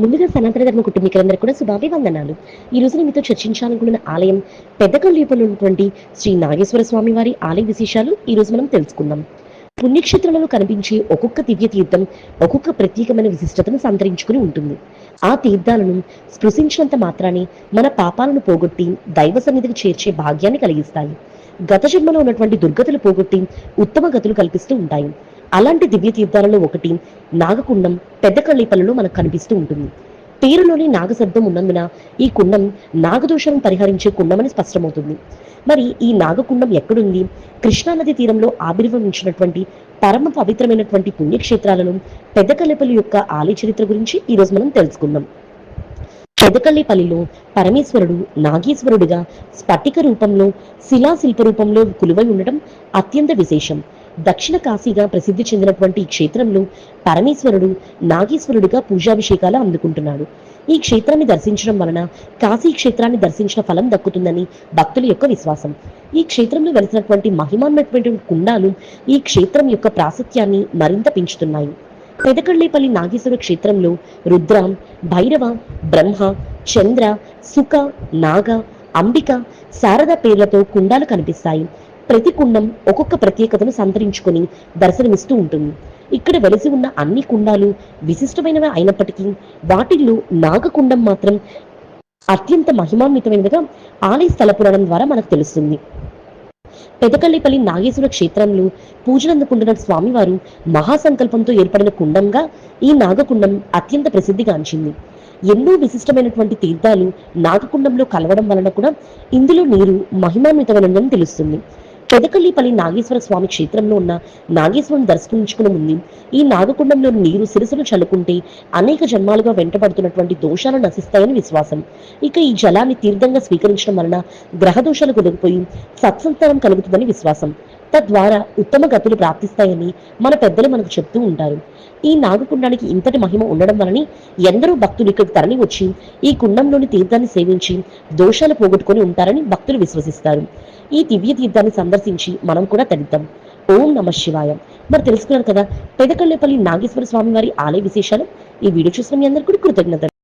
ముందుగా సనాతన ధర్మ కుటుంబీకులందరూ కూడా శుభాభివందనాలు. ఈ రోజు నేను మీతో చర్చించాలనుకున్న ఆలయం పెద్దకల్లిపలో ఉన్నటువంటి శ్రీ నాగేశ్వర స్వామి వారి ఆలయ విశేషాలు ఈ రోజు మనం తెలుసుకుందాం. పుణ్యక్షేత్రాలలో కనిపించే ఒక్కొక్క దివ్య తీర్థం ఒక్కొక్క ప్రత్యేకమైన విశిష్టతను సంతరించుకుని ఉంటుంది. ఆ తీర్థాలను స్పృశించినంత మాత్రాన్ని మన పాపాలను పోగొట్టి దైవ సన్నిధికి చేర్చే భాగ్యాన్ని కలిగిస్తాయి. గత జన్మలో ఉన్నటువంటి దుర్గతులు పోగొట్టి ఉత్తమ గతులు కల్పిస్తూ ఉంటాయి. అలాంటి దివ్య తీర్థాలలో ఒకటి నాగకుండం పెద్దకళ్ళిపల్లిలో మనకు కనిపిస్తూ ఉంటుంది. పేరులోని నాగశబ్దం ఉన్నందున ఈ కుండం నాగదోషాలను పరిహరించే కుండమని స్పష్టమవుతుంది. మరి ఈ నాగకుండం ఎక్కడుంది? కృష్ణానది తీరంలో ఆవిర్భవించినటువంటి పరమ పవిత్రమైనటువంటి పుణ్యక్షేత్రాలను పెద్దకల్లిపల్లి యొక్క ఆలయ చరిత్ర గురించి ఈ రోజు మనం తెలుసుకుందాం. పెదకల్లిపల్లిలో పరమేశ్వరుడు నాగేశ్వరుడిగా స్ఫటిక రూపంలో శిలాశిల్ప రూపంలో కొలువై ఉండటం అత్యంత విశేషం. దక్షిణ కాశీగా ప్రసిద్ధి చెందినటువంటి ఈ క్షేత్రంలో పరమేశ్వరుడు నాగేశ్వరుడిగా పూజాభిషేకాలు అందుకుంటున్నాడు. ఈ క్షేత్రాన్ని దర్శించడం వలన కాశీ క్షేత్రాన్ని దర్శించిన ఫలం దక్కుతుందని భక్తుల యొక్క విశ్వాసం. ఈ క్షేత్రంలో వెలిసినటువంటి మహిమాన్మైనటువంటి కుండాలు ఈ క్షేత్రం యొక్క ప్రాశస్త్యాన్ని మరింత పెంచుతున్నాయి. పెదకళ్ళేపల్లి నాగేశ్వర క్షేత్రంలో రుద్ర, భైరవ, బ్రహ్మ, చంద్ర, సుఖ, నాగ, అంబిక, శారద పేర్లతో కుండాలు కనిపిస్తాయి. ప్రతి కుండం ఒక్కొక్క ప్రత్యేకతను సంతరించుకొని దర్శనమిస్తూ ఉంటుంది. ఇక్కడ వెలిసి ఉన్న అన్ని కుండాలు విశిష్టమైనవి అయినప్పటికీ వాటిల్లో నాగకుండం మాత్రం అత్యంత మహిమాన్వితమైనదిగా ఆలయ స్థల పురాణం ద్వారా మనకు తెలుస్తుంది. పెదకల్లిపల్లి నాగేశ్వర క్షేత్రంలో పూజలందుకుంటున్న స్వామివారు మహాసంకల్పంతో ఏర్పడిన కుండంగా ఈ నాగకుండం అత్యంత ప్రసిద్ధిగాంచింది. ఎన్నో విశిష్టమైనటువంటి తీర్థాలు నాగకుండంలో కలవడం వలన కూడా ఇందులో నీరు మహిమాన్వితమైనదని తెలుస్తుంది. పెదకల్లిపల్లి నాగేశ్వర స్వామి క్షేత్రంలో ఉన్న నాగేశ్వరుని దర్శించుకుని ఉంది. ఈ నాగకుండంలో నీరు సిరసులు చల్లుకుంటే అనేక జన్మాలుగా వెంటబడుతున్నటువంటి దోషాలు నశిస్తాయని విశ్వాసం. ఇక ఈ జలాన్ని తీర్థంగా స్వీకరించడం వలన గ్రహ దోషాలు కుదిరిపోయి సత్సంతానం కలుగుతుందని విశ్వాసం. తద్వారా ఉత్తమ గతులు ప్రాప్తిస్తాయని మన పెద్దలు మనకు చెప్తూ ఉంటారు. ఈ నాగకుండానికి ఇంతటి మహిమ ఉండడం వలని ఎందరో భక్తులు ఇక్కడికి తరలి వచ్చి ఈ కుండంలోని తీర్థాన్ని సేవించి దోషాలు పోగొట్టుకొని ఉంటారని భక్తులు విశ్వసిస్తారు. ఈ దివ్య తీర్థాన్ని సందర్శించి మనం కూడా తరిద్దాం. ఓం నమ శివాయ. మరి తెలుసుకున్నారు కదా పెదకళ్ళేపల్లి నాగేశ్వర స్వామి వారి ఆలయ విశేషాలు. ఈ వీడియో చూసిన మీ అందరికీ కృతజ్ఞతలు.